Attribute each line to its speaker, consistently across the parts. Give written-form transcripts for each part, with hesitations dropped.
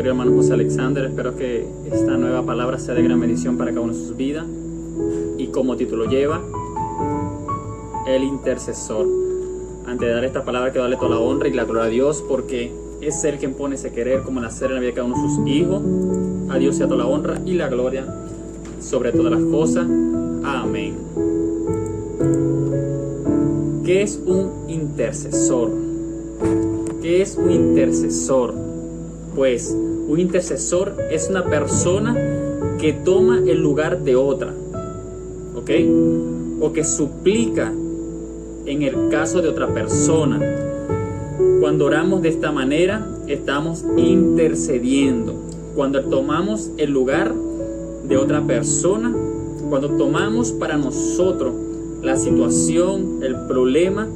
Speaker 1: querido hermano José Alexander. Espero que esta nueva palabra sea de gran bendición para cada uno de sus vidas. Y como título lleva, el intercesor. Antes de dar esta palabra, quiero darle toda la honra y la gloria a Dios, porque es Él quien pone ese querer como nacer en la vida de cada uno de sus hijos. A Dios sea toda la honra y la gloria sobre todas las cosas. Amén. ¿Qué es un intercesor? ¿Qué es un intercesor? Pues un intercesor es una persona que toma el lugar de otra, ¿ok? O que suplica en el caso de otra persona. Cuando oramos de esta manera, estamos intercediendo. Cuando tomamos el lugar de otra persona, cuando tomamos para nosotros la situación, el problema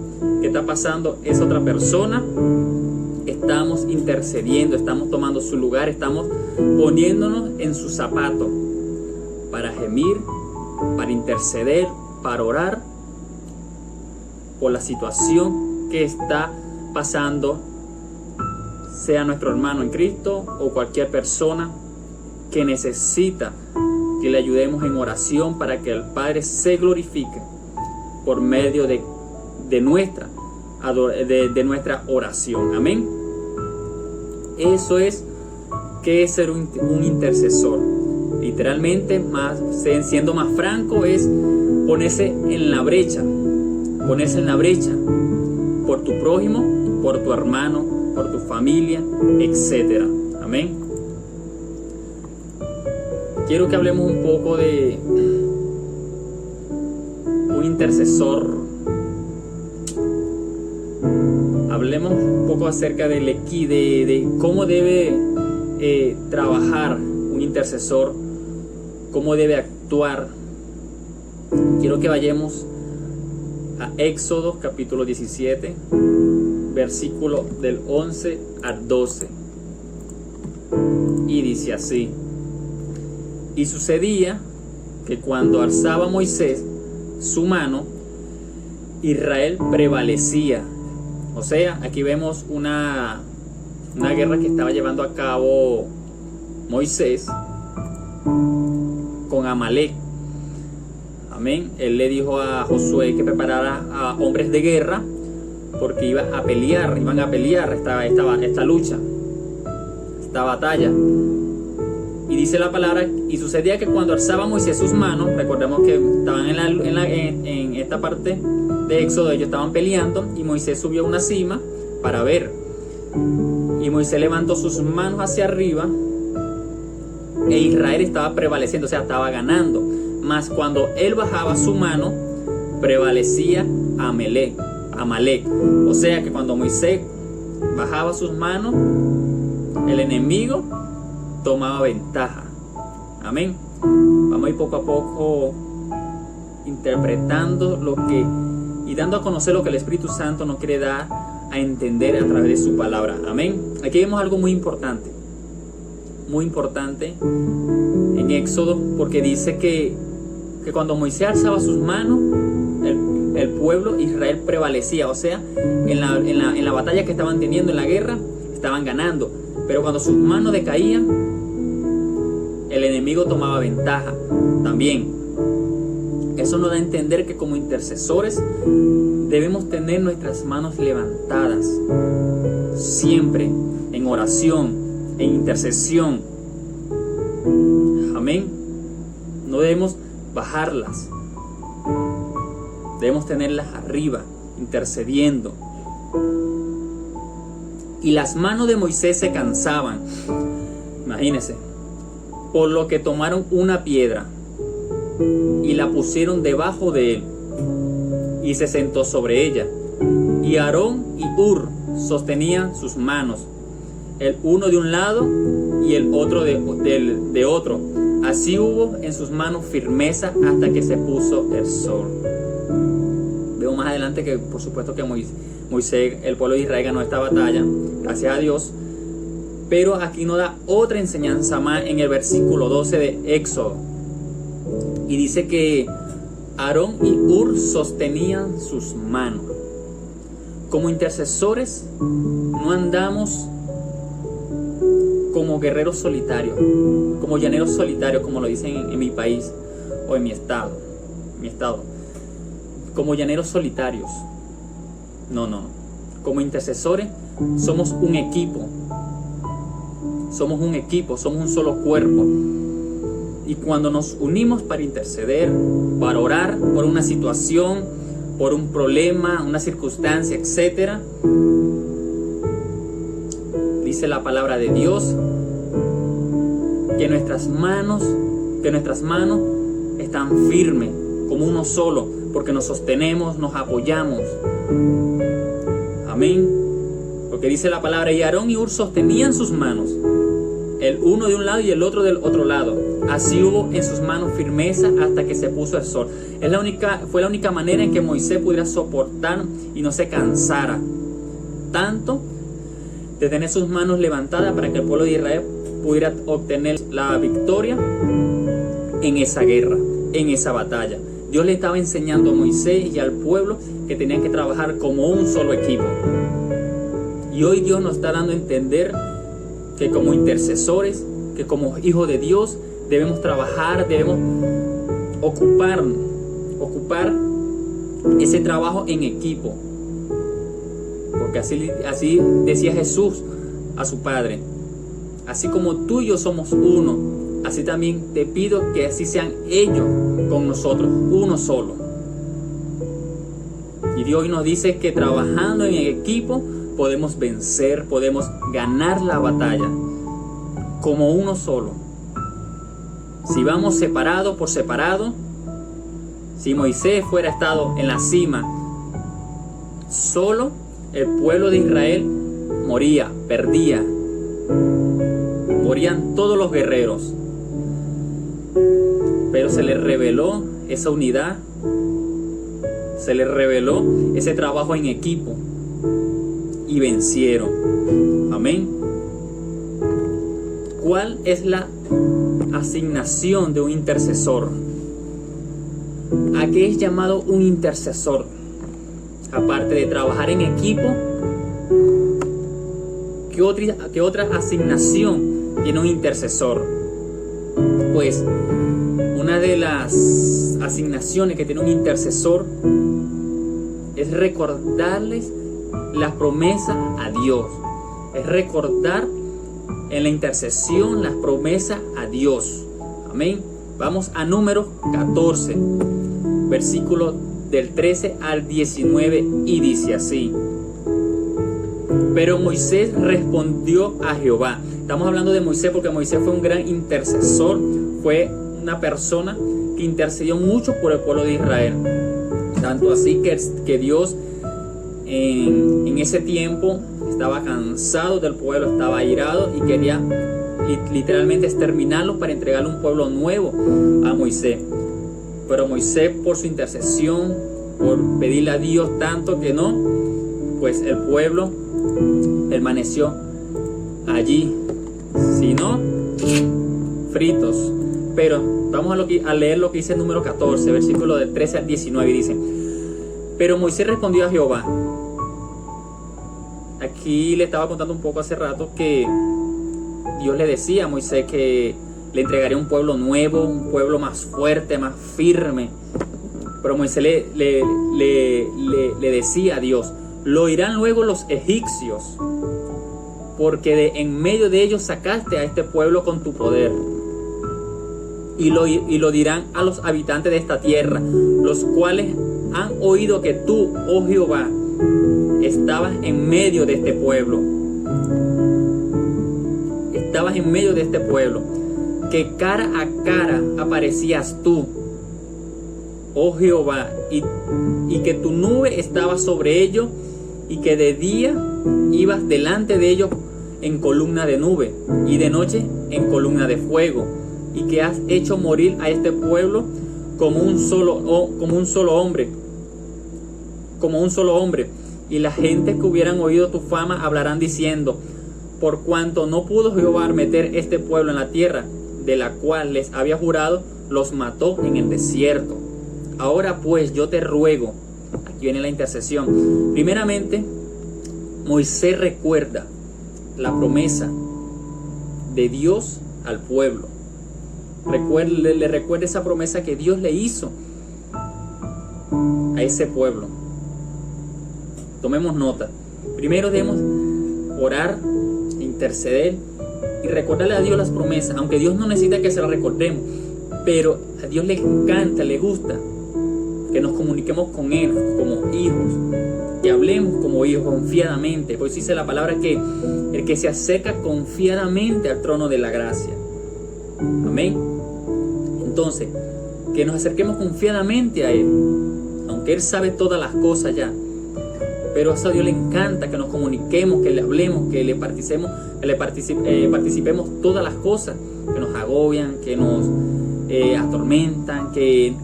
Speaker 1: que está pasando esa otra persona, estamos intercediendo, estamos tomando su lugar, estamos poniéndonos en su zapato para gemir, para interceder, para orar por la situación que está pasando, sea nuestro hermano en Cristo o cualquier persona que necesita que le ayudemos en oración para que el Padre se glorifique por medio de nuestra oración. Amén. Eso es que es ser un intercesor. Literalmente, siendo más franco, es ponerse en la brecha. Ponerse en la brecha por tu prójimo, por tu hermano, por tu familia, etc. Amén. Quiero que hablemos un poco de un intercesor. Hablemos un poco acerca de cómo debe trabajar un intercesor, cómo debe actuar. Quiero que vayamos a Éxodo capítulo 17, versículo del 11 al 12. Y dice así: y sucedía que cuando alzaba Moisés su mano, Israel prevalecía. O sea, aquí vemos una guerra que estaba llevando a cabo Moisés con Amalek. Amén. Él le dijo a Josué que preparara a hombres de guerra porque iban a pelear esta lucha, esta batalla. Y dice la palabra: y sucedía que cuando alzaba Moisés sus manos, recordemos que estaban en esta parte de Éxodo, ellos estaban peleando y Moisés subió a una cima para ver. Y Moisés levantó sus manos hacia arriba e Israel estaba prevaleciendo, o sea, estaba ganando. Mas cuando él bajaba su mano, prevalecía Amalek. O sea que cuando Moisés bajaba sus manos, el enemigo tomaba ventaja. Amén. Vamos a ir poco a poco interpretando y dando a conocer lo que el Espíritu Santo nos quiere dar a entender a través de su palabra. Amén. Aquí vemos algo muy importante en Éxodo, porque dice que cuando Moisés alzaba sus manos, el pueblo Israel prevalecía. O sea, en la batalla que estaban teniendo, en la guerra, estaban ganando. Pero cuando sus manos decaían, el enemigo tomaba ventaja también. Eso nos da a entender que como intercesores debemos tener nuestras manos levantadas siempre en oración, en intercesión. Amén. No debemos bajarlas, debemos tenerlas arriba, intercediendo. Y las manos de Moisés se cansaban, imagínense, por lo que tomaron una piedra y la pusieron debajo de él, y se sentó sobre ella. Y Aarón y Hur sostenían sus manos, el uno de un lado y el otro de otro. Así hubo en sus manos firmeza hasta que se puso el sol. Veo más adelante que por supuesto que Moisés, el pueblo de Israel, ganó esta batalla, gracias a Dios. Pero aquí nos da otra enseñanza más en el versículo 12 de Éxodo. Y dice que Aarón y Hur sostenían sus manos. Como intercesores no andamos como guerreros solitarios, como llaneros solitarios, como lo dicen en mi país o en mi estado, como llaneros solitarios. No. Como intercesores somos un equipo. Somos un solo cuerpo. Y cuando nos unimos para interceder, para orar por una situación, por un problema, una circunstancia, etc., dice la palabra de Dios que nuestras manos están firmes como uno solo, porque nos sostenemos, nos apoyamos. Amén. Porque dice la palabra, y Aarón y Hur sostenían sus manos, el uno de un lado y el otro del otro lado. Así hubo en sus manos firmeza hasta que se puso el sol. Fue la única manera en que Moisés pudiera soportar y no se cansara tanto de tener sus manos levantadas para que el pueblo de Israel pudiera obtener la victoria en esa guerra, en esa batalla. Dios le estaba enseñando a Moisés y al pueblo que tenían que trabajar como un solo equipo. Y hoy Dios nos está dando a entender que como intercesores, que como hijos de Dios, debemos trabajar, debemos ocupar ese trabajo en equipo. Porque así decía Jesús a su Padre: así como tú y yo somos uno, así también te pido que así sean ellos con nosotros, uno solo. Y Dios hoy nos dice que trabajando en equipo podemos vencer, podemos ganar la batalla como uno solo. Si vamos separado por separado, si Moisés fuera estado en la cima solo, el pueblo de Israel moría, perdía. Morían todos los guerreros. Pero se les reveló esa unidad, se les reveló ese trabajo en equipo y vencieron. Amén. ¿Cuál es la asignación de un intercesor? ¿A qué es llamado un intercesor? Aparte de trabajar en equipo, ¿qué otra asignación tiene un intercesor? Pues una de las asignaciones que tiene un intercesor es recordarles las promesas a Dios. Es recordar en la intercesión las promesas a Dios. Amén. Vamos a Números 14, versículo del 13 al 19, y dice así: pero Moisés respondió a Jehová. Estamos hablando de Moisés porque Moisés fue un gran intercesor, fue una persona que intercedió mucho por el pueblo de Israel. Tanto así que Dios en ese tiempo estaba cansado del pueblo, estaba airado y quería literalmente exterminarlo para entregarle un pueblo nuevo a Moisés. Pero Moisés, por su intercesión, por pedirle a Dios tanto que no, pues el pueblo permaneció allí, si no, fritos. Pero vamos a leer lo que dice el número 14, versículo del 13 al 19, y dice: pero Moisés respondió a Jehová. Aquí le estaba contando un poco hace rato que Dios le decía a Moisés que le entregaría un pueblo nuevo, un pueblo más fuerte, más firme. Pero Moisés le decía a Dios: lo oirán luego los egipcios, porque en medio de ellos sacaste a este pueblo con tu poder. Y lo dirán a los habitantes de esta tierra, los cuales han oído que tú, oh Jehová, estabas en medio de este pueblo. Estabas en medio de este pueblo, que cara a cara aparecías tú, oh Jehová, y que tu nube estaba sobre ellos, y que de día ibas delante de ellos en columna de nube, y de noche en columna de fuego, y que has hecho morir a este pueblo como un solo hombre. Y la gente que hubieran oído tu fama hablarán diciendo: por cuanto no pudo Jehová meter este pueblo en la tierra de la cual les había jurado, los mató en el desierto. Ahora pues yo te ruego, aquí viene la intercesión. Primeramente, Moisés recuerda la promesa de Dios al pueblo. Le recuerde esa promesa que Dios le hizo a ese pueblo. Tomemos nota. Primero debemos orar, interceder y recordarle a Dios las promesas, aunque Dios no necesita que se las recordemos, pero a Dios le encanta, le gusta que nos comuniquemos con Él como hijos, que hablemos como hijos confiadamente. Por eso dice la palabra que el que se acerca confiadamente al trono de la gracia. Amén. Entonces, que nos acerquemos confiadamente a Él, aunque Él sabe todas las cosas ya. Pero a Dios le encanta que nos comuniquemos, que le hablemos, que le participemos todas las cosas que nos agobian, que nos atormentan, que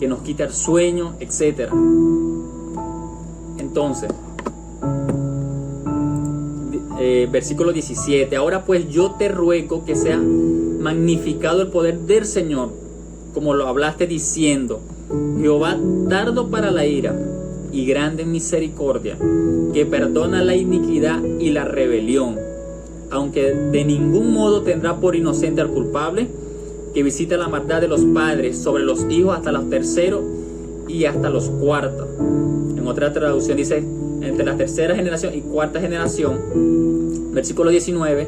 Speaker 1: nos quita el sueño, etc. Entonces, versículo 17. Ahora pues yo te ruego que sea magnificado el poder del Señor, como lo hablaste diciendo: Jehová tardo para la ira y grande en misericordia, que perdona la iniquidad y la rebelión, aunque de ningún modo tendrá por inocente al culpable, que visita la maldad de los padres sobre los hijos hasta los terceros y hasta los cuartos. En otra traducción dice entre la tercera generación y cuarta generación. Versículo 19.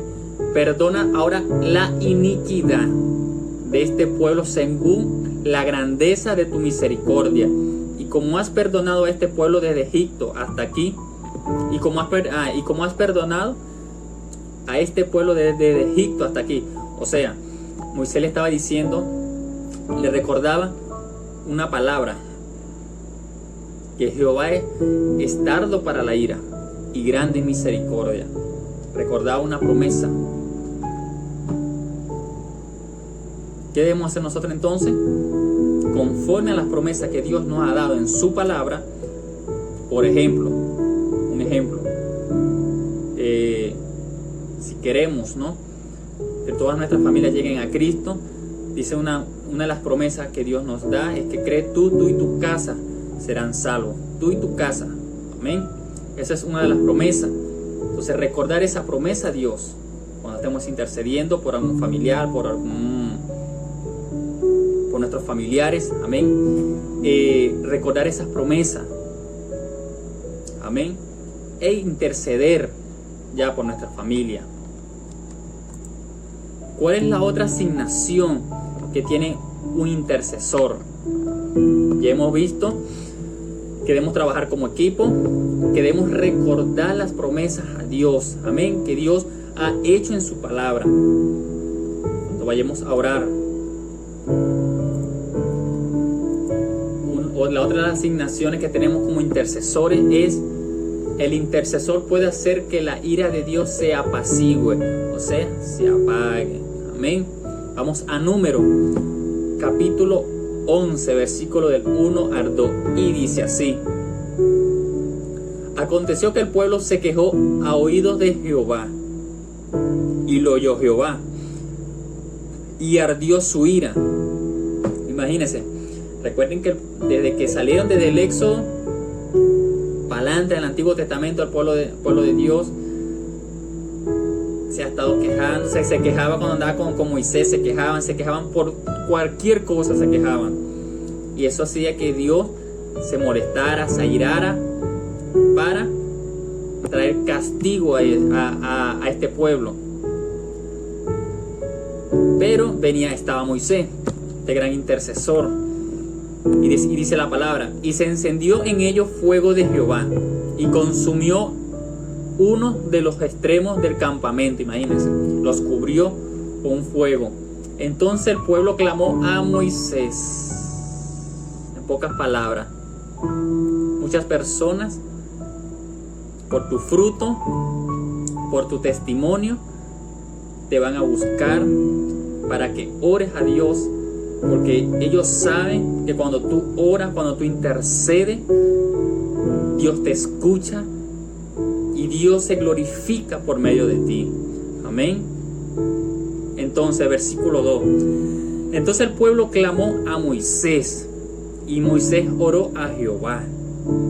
Speaker 1: Perdona ahora la iniquidad de este pueblo según la grandeza de tu misericordia, y como has perdonado a este pueblo desde Egipto hasta aquí, y como has perdonado a este pueblo desde Egipto hasta aquí. O sea, Moisés le estaba diciendo, le recordaba una palabra, que Jehová es tardo para la ira y grande en misericordia. Recordaba una promesa. ¿Qué debemos hacer nosotros entonces? Conforme a las promesas que Dios nos ha dado en su palabra. Por ejemplo, un ejemplo, si queremos, ¿no?, que todas nuestras familias lleguen a Cristo, dice una de las promesas que Dios nos da es que cree tú y tu casa serán salvos. Tú y tu casa. Amén. Esa es una de las promesas. Entonces, recordar esa promesa a Dios cuando estemos intercediendo por algún familiar, por nuestros familiares. Amén. Recordar esas promesas. Amén. E interceder ya por nuestra familia. ¿Cuál es la otra asignación que tiene un intercesor? Ya hemos visto que debemos trabajar como equipo, que debemos recordar las promesas a Dios. Amén. Que Dios ha hecho en su palabra. Cuando vayamos a orar. La otra de las asignaciones que tenemos como intercesores es: el intercesor puede hacer que la ira de Dios se apacigüe, o sea, se apague. Amén. Vamos a Número, capítulo 11, versículo del 1 al 2, y dice así: Aconteció que el pueblo se quejó a oídos de Jehová, y lo oyó Jehová, y ardió su ira. Imagínense, recuerden que desde que salieron desde el Éxodo para adelante en el Antiguo Testamento, el pueblo de Dios se ha estado quejando. Se quejaba cuando andaba con Moisés, se quejaban por cualquier cosa, se quejaban. Y eso hacía que Dios se molestara, se airara para traer castigo a este pueblo. Pero estaba Moisés, este gran intercesor. Y dice la palabra: y se encendió en ellos fuego de Jehová, y consumió uno de los extremos del campamento. Imagínense, los cubrió con fuego. Entonces el pueblo clamó a Moisés. En pocas palabras, muchas personas, por tu fruto, por tu testimonio, te van a buscar para que ores a Dios, porque ellos saben que cuando tú oras, cuando tú intercedes, Dios te escucha y Dios se glorifica por medio de ti. Amén. Entonces, versículo 2. Entonces el pueblo clamó a Moisés, y Moisés oró a Jehová,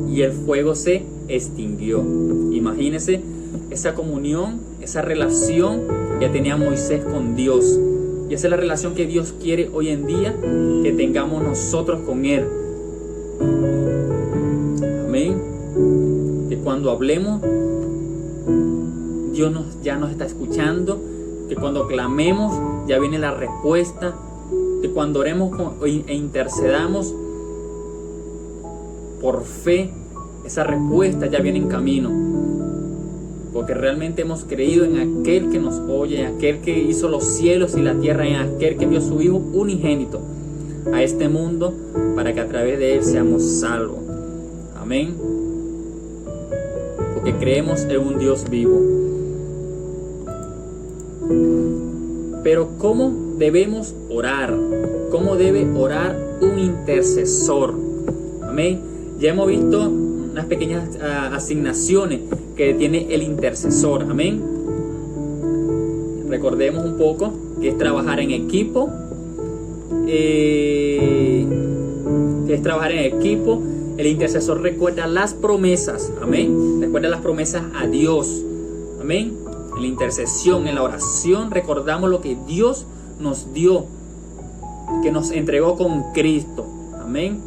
Speaker 1: y el fuego se extinguió. Imagínense esa comunión, esa relación que tenía Moisés con Dios. Y esa es la relación que Dios quiere hoy en día que tengamos nosotros con Él. Amén. Que cuando hablemos, Dios ya nos está escuchando. Que cuando clamemos, ya viene la respuesta. Que cuando oremos e intercedamos por fe, esa respuesta ya viene en camino. Porque realmente hemos creído en aquel que nos oye, en aquel que hizo los cielos y la tierra, en aquel que envió su Hijo unigénito a este mundo para que a través de Él seamos salvos. Amén. Porque creemos en un Dios vivo. Pero ¿cómo debemos orar? ¿Cómo debe orar un intercesor? Amén. Ya hemos visto unas pequeñas asignaciones que tiene el intercesor. Amén. Recordemos un poco que es trabajar en equipo. El intercesor recuerda las promesas. Amén. Recuerda las promesas a Dios. Amén. En la intercesión, en la oración, recordamos lo que Dios nos dio, que nos entregó con Cristo. Amén.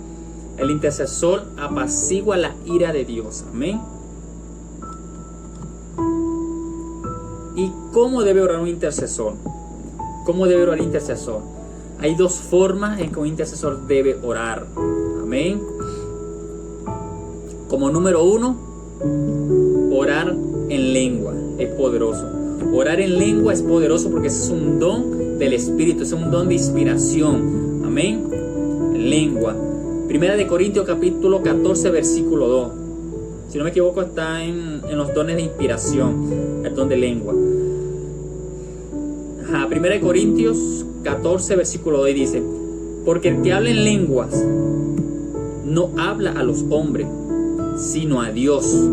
Speaker 1: El intercesor apacigua la ira de Dios. Amén. ¿Y cómo debe orar un intercesor? ¿Cómo debe orar un intercesor? Hay dos formas en que un intercesor debe orar. Amén. Como número uno, orar en lengua. Es poderoso. Orar en lengua es poderoso porque ese es un don del Espíritu, es un don de inspiración. Amén. Lengua. Primera de Corintios capítulo 14 versículo 2. Si no me equivoco está en los dones de inspiración, el don de lengua. Primera de Corintios 14 versículo 2 dice: porque el que habla en lenguas no habla a los hombres, sino a Dios,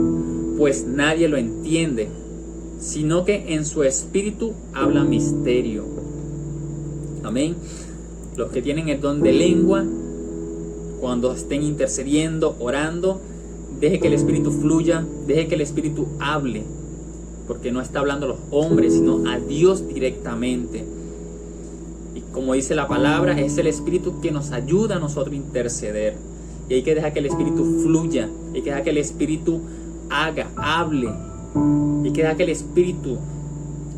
Speaker 1: pues nadie lo entiende, sino que en su espíritu habla misterio. Amén. Los que tienen el don de lengua, cuando estén intercediendo, orando, deje que el Espíritu fluya, deje que el Espíritu hable, porque no está hablando a los hombres, sino a Dios directamente. Y como dice la palabra, es el Espíritu que nos ayuda a nosotros a interceder. Y hay que dejar que el Espíritu fluya, hay que dejar que el Espíritu hable. Hay que dejar que el Espíritu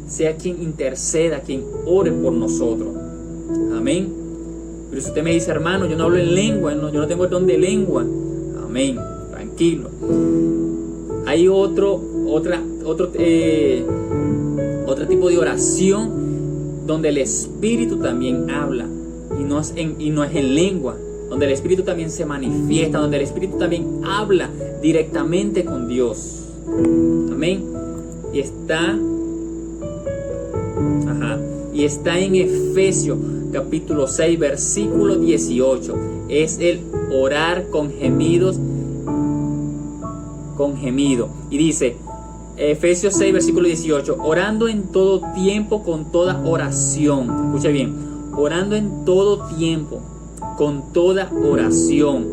Speaker 1: sea quien interceda, quien ore por nosotros. Amén. Pero si usted me dice: hermano, yo no hablo en lengua, yo no tengo el don de lengua. Amén. Tranquilo. Hay otro tipo de oración donde el Espíritu también habla y no es en lengua, donde el Espíritu también se manifiesta, donde el Espíritu también habla directamente con Dios. Amén. Y está en Efesios capítulo 6 versículo 18. Es el orar con gemidos. Y dice Efesios 6 versículo 18: orando en todo tiempo con toda oración. Escucha bien. Orando en todo tiempo con toda oración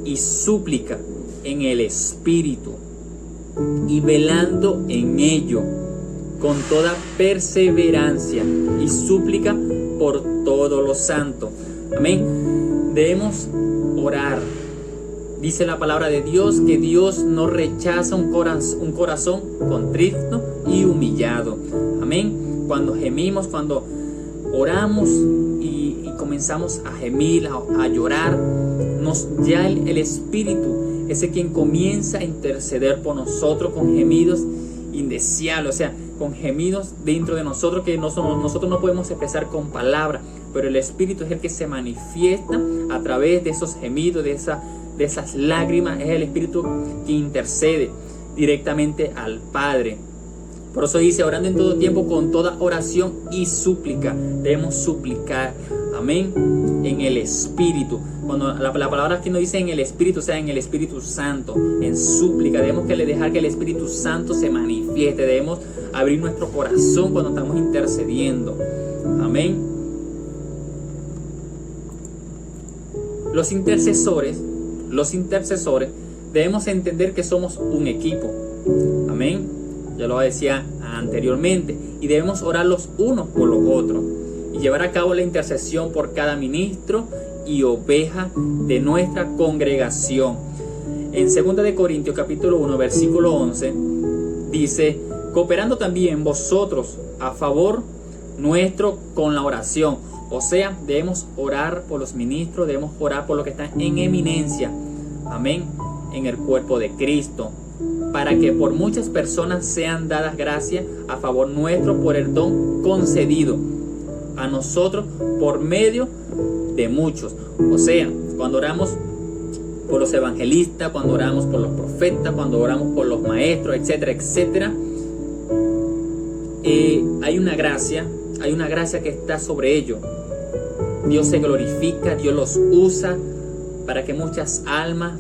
Speaker 1: y súplica en el Espíritu, y velando en ello con toda perseverancia y súplica por todos los santos. Amén. Debemos orar. Dice la palabra de Dios que Dios no rechaza un corazón contrito y humillado. Amén. Cuando gemimos, cuando oramos y comenzamos a gemir, a llorar, ya el Espíritu es quien comienza a interceder por nosotros con gemidos indeseables, o sea, con gemidos dentro de nosotros que nosotros no podemos expresar con palabras, pero el Espíritu es el que se manifiesta a través de esos gemidos, de esas lágrimas. Es el Espíritu que intercede directamente al Padre. Por eso dice: orando en todo tiempo con toda oración y súplica. Debemos suplicar, amén, en el Espíritu. Cuando la palabra aquí nos dice en el Espíritu, o sea, en el Espíritu Santo, en súplica. Debemos dejar que el Espíritu Santo se manifieste. Debemos abrir nuestro corazón cuando estamos intercediendo. Amén. Los intercesores debemos entender que somos un equipo. Amén. Ya lo decía anteriormente. Y debemos orar los unos por los otros y llevar a cabo la intercesión por cada ministro y oveja de nuestra congregación. En 2 de Corintios capítulo 1 versículo 11 dice: cooperando también vosotros a favor nuestro con la oración. O sea, debemos orar por los ministros, debemos orar por los que están en eminencia, amén, en el cuerpo de Cristo, para que por muchas personas sean dadas gracias a favor nuestro por el don concedido a nosotros por medio de muchos. O sea, cuando oramos por los evangelistas, cuando oramos por los profetas, cuando oramos por los maestros, etcétera, etcétera, hay una gracia que está sobre ellos. Dios se glorifica, Dios los usa para que muchas almas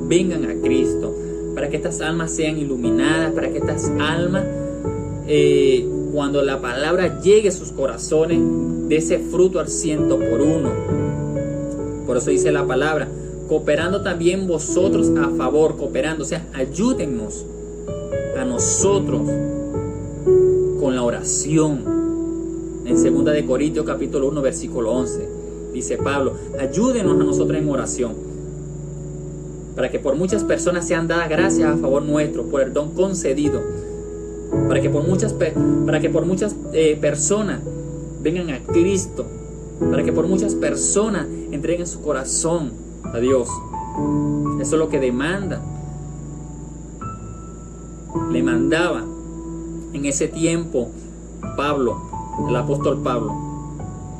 Speaker 1: vengan a Cristo, para que estas almas sean iluminadas, para que estas almas, cuando la palabra llegue a sus corazones, dé ese fruto al 100%. Por eso dice la palabra: cooperando también vosotros a favor, cooperando, o sea, ayúdennos a nosotros con la oración. En 2 de Corintios capítulo 1 versículo 11 dice Pablo: ayúdenos a nosotros en oración, para que por muchas personas sean dadas gracias a favor nuestro por el don concedido, para que por muchas personas vengan a Cristo, para que por muchas personas entreguen su corazón a Dios. Eso es lo que demanda, le mandaba en ese tiempo Pablo, el apóstol Pablo.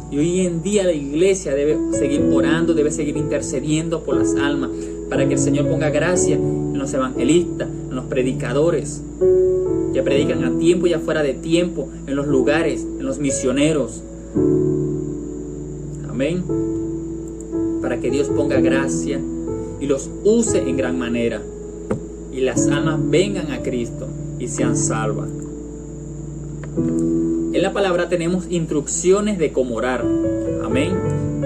Speaker 1: Y hoy en día la iglesia debe seguir orando, debe seguir intercediendo por las almas, para que el Señor ponga gracia en los evangelistas, en los predicadores que predican a tiempo y afuera de tiempo, en los lugares, en los misioneros. Amén. Para que Dios ponga gracia y los use en gran manera, y las almas vengan a Cristo y sean salvas. En la palabra tenemos instrucciones de cómo orar. Amén.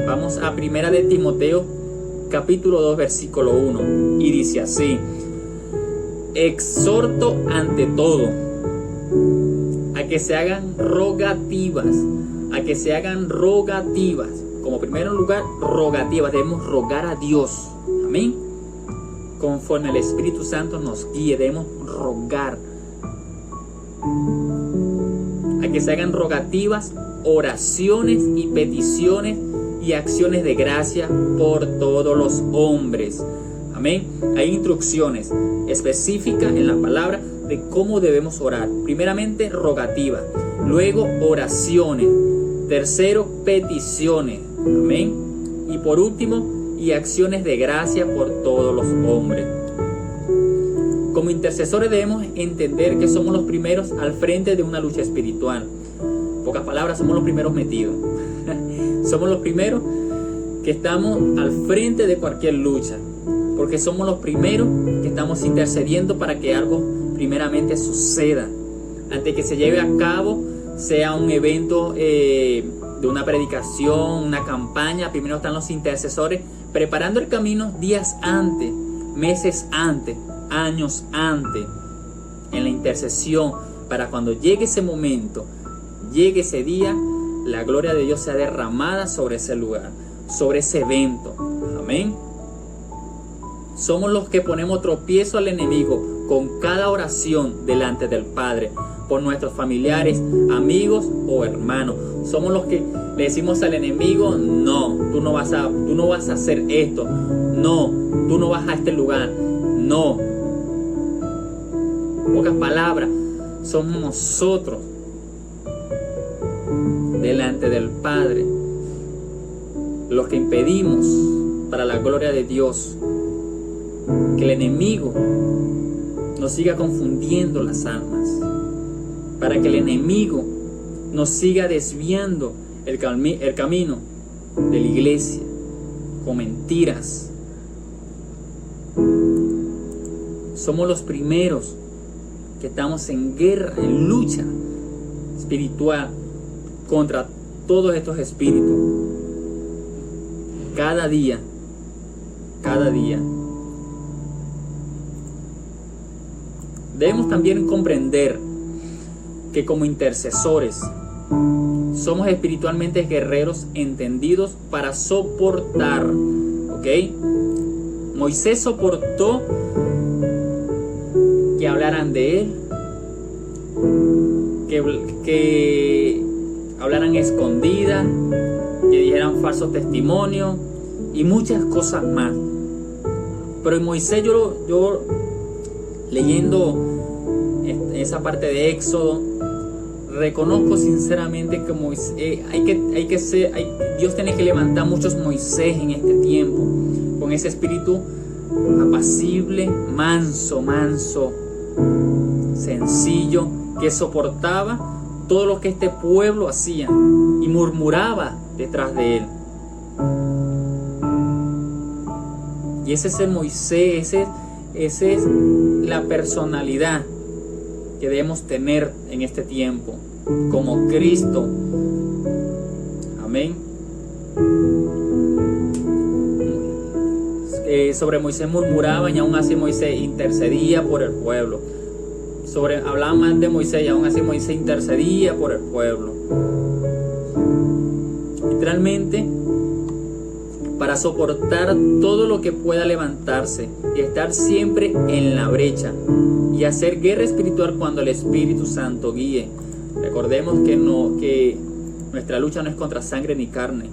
Speaker 1: Vamos a 1 de Timoteo capítulo 2 versículo 1 y dice así: exhorto ante todo a que se hagan rogativas, como primer lugar rogativas. Debemos rogar a Dios, amén, conforme el Espíritu Santo nos guíe. Debemos rogar a que se hagan rogativas, oraciones y peticiones y acciones de gracia por todos los hombres. Amén. Hay instrucciones específicas en la palabra de cómo debemos orar. Primeramente, rogativa. Luego, oraciones. Tercero, peticiones. Amén. Y por último, y acciones de gracia por todos los hombres. Como intercesores debemos entender que somos los primeros al frente de una lucha espiritual. En pocas palabras, somos los primeros metidos. Somos los primeros que estamos al frente de cualquier lucha, porque somos los primeros que estamos intercediendo para que algo primeramente suceda. Antes que se lleve a cabo, sea un evento de una predicación, una campaña, primero están los intercesores preparando el camino días antes, meses antes, años antes, en la intercesión, para cuando llegue ese momento, llegue ese día, la gloria de Dios sea derramada sobre ese lugar, sobre ese evento. Amén. Somos los que ponemos tropiezo al enemigo con cada oración delante del Padre, por nuestros familiares, amigos o hermanos. Somos los que le decimos al enemigo: no, tú no vas a hacer esto, no, tú no vas a este lugar, no. En pocas palabras, somos nosotros delante del Padre los que impedimos, para la gloria de Dios, que el enemigo nos siga confundiendo las almas, para que el enemigo nos siga desviando el camino de la iglesia con mentiras. Somos los primeros que estamos en guerra, en lucha espiritual contra todos estos espíritus. Cada día Debemos también comprender que como intercesores somos espiritualmente guerreros entendidos para soportar, ¿ok? Moisés soportó que hablaran de él, que hablaran escondidas, que dijeran falsos testimonios y muchas cosas más. Pero en Moisés yo leyendo esa parte de Éxodo, reconozco sinceramente que Moisés, Dios tiene que levantar muchos Moisés en este tiempo, con ese espíritu apacible, manso, sencillo, que soportaba todo lo que este pueblo hacía y murmuraba detrás de él. Y ese es el Moisés, esa es la personalidad que debemos tener en este tiempo, como Cristo. Amén. Sobre Moisés murmuraban y aún así Moisés intercedía por el pueblo. Hablaban mal de Moisés y aún así Moisés intercedía por el pueblo. Literalmente, para soportar todo lo que pueda levantarse y estar siempre en la brecha y hacer guerra espiritual cuando el Espíritu Santo guíe. Recordemos que nuestra lucha no es contra sangre ni carne,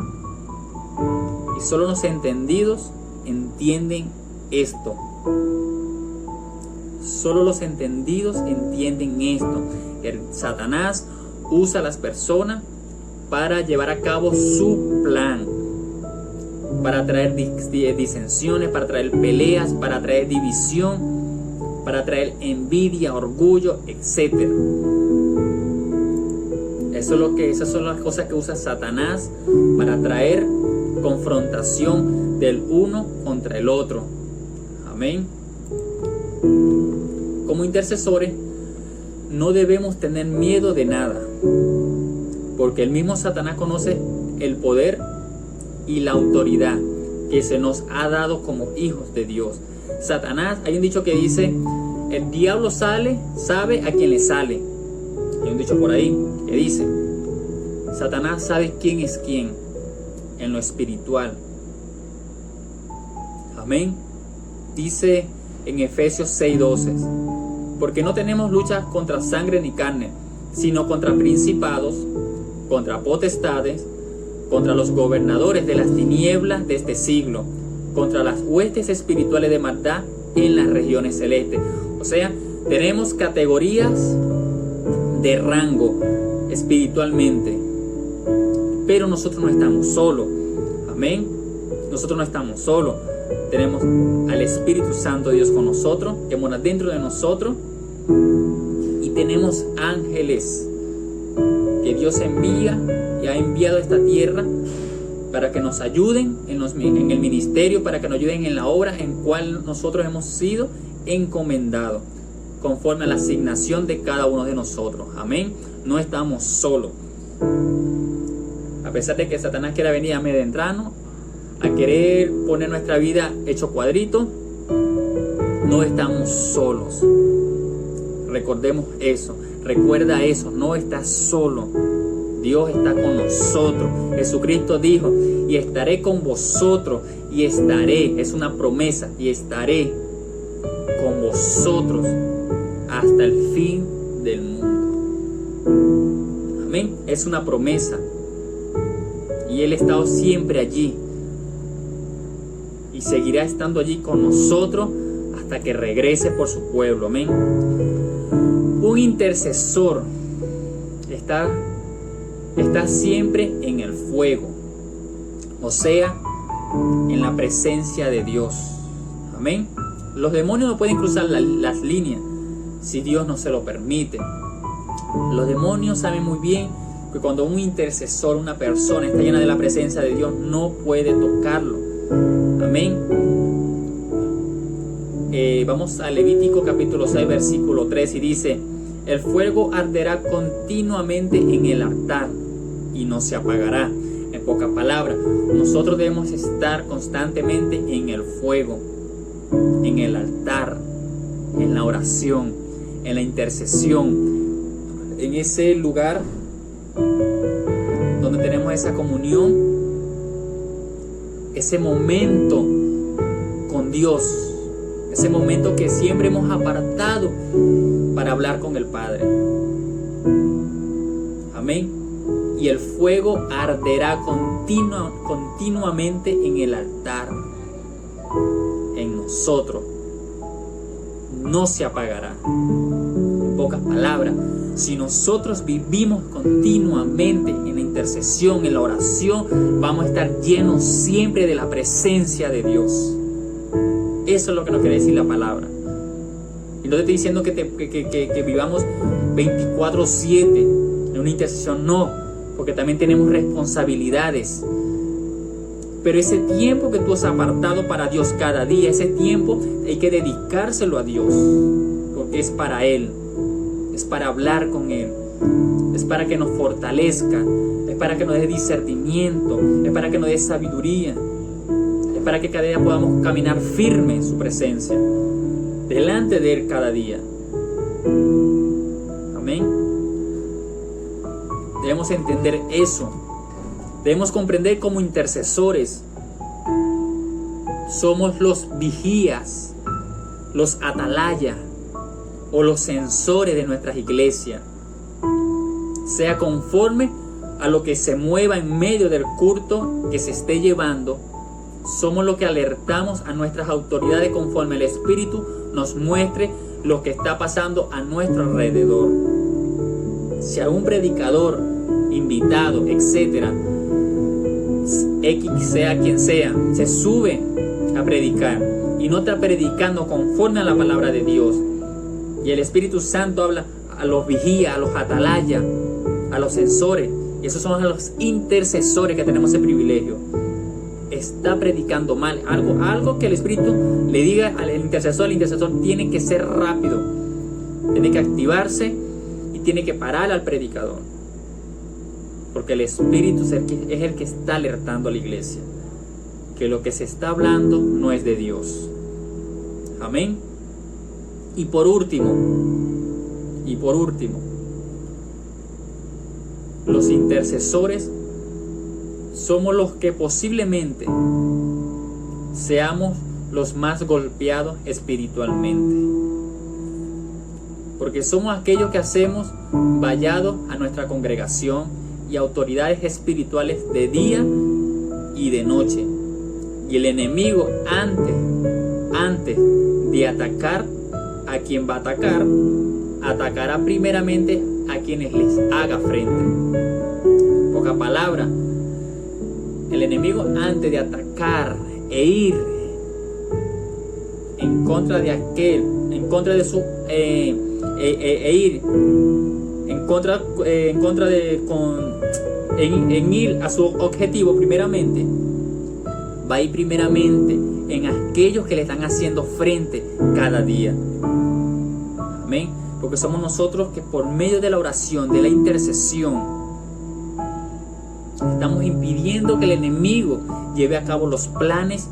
Speaker 1: y solo los entendidos entienden esto. Solo los entendidos entienden esto. Satanás usa a las personas para llevar a cabo su plan, para traer disensiones, para traer peleas, para traer división, para traer envidia, orgullo, etc. Esas son las cosas que usa Satanás para traer confrontación del uno contra el otro. Amén. Como intercesores no debemos tener miedo de nada, porque el mismo Satanás conoce el poder y la autoridad que se nos ha dado como hijos de Dios. Satanás, hay un dicho que dice, el diablo sabe a quién le sale. Hay un dicho por ahí que dice, Satanás sabe quién es quién en lo espiritual. Amén. Dice en Efesios 6:12, porque no tenemos lucha contra sangre ni carne, sino contra principados, contra potestades, contra los gobernadores de las tinieblas de este siglo, contra las huestes espirituales de maldad en las regiones celestes. O sea, tenemos categorías de rango espiritualmente, pero nosotros no estamos solos. Amén. Nosotros no estamos solos. Tenemos al Espíritu Santo de Dios con nosotros, que mora dentro de nosotros, y tenemos ángeles que Dios envía y ha enviado a esta tierra para que nos ayuden en el ministerio, para que nos ayuden en la obra en cual nosotros hemos sido encomendados, conforme a la asignación de cada uno de nosotros. Amén. No estamos solos. A pesar de que Satanás quiera venir a amedrentarnos, a querer poner nuestra vida hecho cuadrito, no estamos solos. Recordemos eso. Recuerda eso. No estás solo. Dios está con nosotros. Jesucristo dijo, y estaré con vosotros. Y estaré, es una promesa, y estaré con vosotros hasta el fin del mundo. Amén. Es una promesa. Y Él ha estado siempre allí. Y seguirá estando allí con nosotros hasta que regrese por su pueblo. Amén. Un intercesor está siempre en el fuego, o sea, en la presencia de Dios. Amén. Los demonios no pueden cruzar las líneas si Dios no se lo permite. Los demonios saben muy bien que cuando un intercesor, una persona está llena de la presencia de Dios, no puede tocarlo. Amén. Vamos a Levítico capítulo 6 versículo 3 y dice, el fuego arderá continuamente en el altar y no se apagará. En pocas palabras, nosotros debemos estar constantemente en el fuego, en el altar, en la oración, en la intercesión, en ese lugar donde tenemos esa comunión, ese momento con Dios, ese momento que siempre hemos apartado para hablar con el Padre. Amén. Y el fuego arderá continuamente en el altar, en nosotros. No se apagará. En pocas palabras, si nosotros vivimos continuamente en la intercesión, en la oración, vamos a estar llenos siempre de la presencia de Dios. Eso es lo que nos quiere decir la palabra. Y no te estoy diciendo que vivamos 24/7 en una intercesión, no, porque también tenemos responsabilidades. Pero ese tiempo que tú has apartado para Dios cada día, ese tiempo hay que dedicárselo a Dios, porque es para Él, es para hablar con Él, es para que nos fortalezca, es para que nos dé discernimiento, es para que nos dé sabiduría, es para que cada día podamos caminar firme en su presencia, delante de Él cada día. Amén. Debemos entender eso. Debemos comprender como intercesores somos los vigías, los atalayas o los censores de nuestras iglesias. Sea conforme a lo que se mueva en medio del culto que se esté llevando, somos los que alertamos a nuestras autoridades conforme el Espíritu nos muestre lo que está pasando a nuestro alrededor. Si a un predicador, invitado, etcétera, X sea quien sea, se sube a predicar y no está predicando conforme a la palabra de Dios, y el Espíritu Santo habla a los vigías, a los atalayas, a los censores, y esos son los intercesores que tenemos ese privilegio, está predicando mal, algo que el Espíritu le diga al intercesor, el intercesor tiene que ser rápido, tiene que activarse y tiene que parar al predicador, porque el Espíritu es el que está alertando a la iglesia que lo que se está hablando no es de Dios. Amén. Y por último, los intercesores somos los que posiblemente seamos los más golpeados espiritualmente, porque somos aquellos que hacemos vallado a nuestra congregación y autoridades espirituales de día y de noche, y el enemigo antes de atacar a quien va a atacar, atacará primeramente a quienes les haga frente. Poca palabra, el enemigo antes de atacar e ir en contra de aquel, en contra de su ir en ir a su objetivo, primeramente va a ir primeramente en aquellos que le están haciendo frente cada día. Amén. Porque somos nosotros que por medio de la oración, de la intercesión, estamos impidiendo que el enemigo lleve a cabo los planes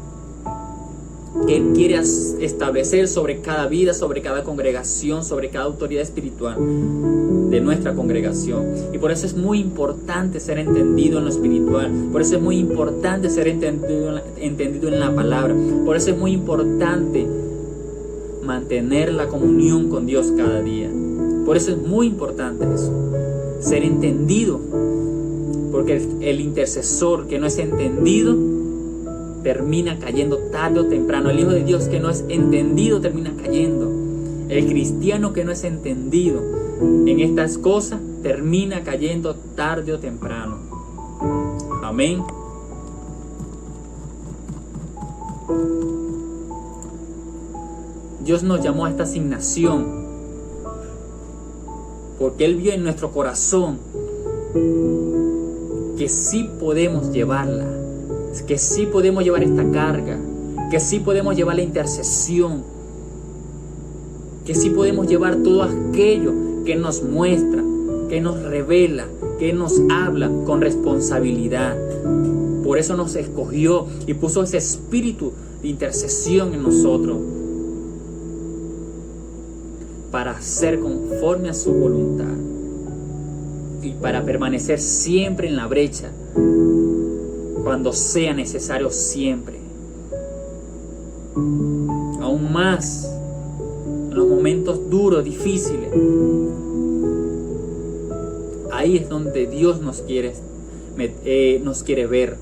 Speaker 1: que Él quiere establecer sobre cada vida, sobre cada congregación, sobre cada autoridad espiritual de nuestra congregación. Y por eso es muy importante ser entendido en lo espiritual. Por eso es muy importante ser entendido en la palabra. Por eso es muy importante mantener la comunión con Dios cada día. Por eso es muy importante eso, ser entendido. Porque el intercesor que no es entendido termina cayendo tarde o temprano. El Hijo de Dios que no es entendido termina cayendo. El cristiano que no es entendido en estas cosas termina cayendo tarde o temprano. Amén. Dios nos llamó a esta asignación porque Él vio en nuestro corazón que sí podemos llevarla, que sí podemos llevar esta carga, que sí podemos llevar la intercesión, que sí podemos llevar todo aquello que nos muestra, que nos revela, que nos habla con responsabilidad. Por eso nos escogió y puso ese espíritu de intercesión en nosotros, para hacer conforme a su voluntad y para permanecer siempre en la brecha cuando sea necesario, siempre. Aún más en los momentos duros, difíciles. Ahí es donde Dios nos quiere ver.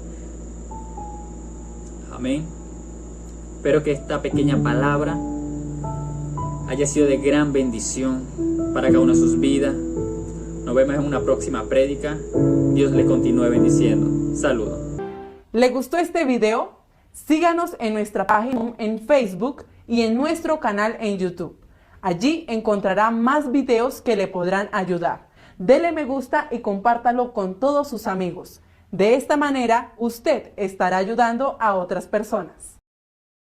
Speaker 1: Amén. Espero que esta pequeña palabra haya sido de gran bendición para cada una de sus vidas. Nos vemos en una próxima prédica. Dios le continúe bendiciendo. Saludos.
Speaker 2: ¿Le gustó este video? Síganos en nuestra página en Facebook y en nuestro canal en YouTube. Allí encontrará más videos que le podrán ayudar. Dele me gusta y compártalo con todos sus amigos. De esta manera, usted estará ayudando a otras personas.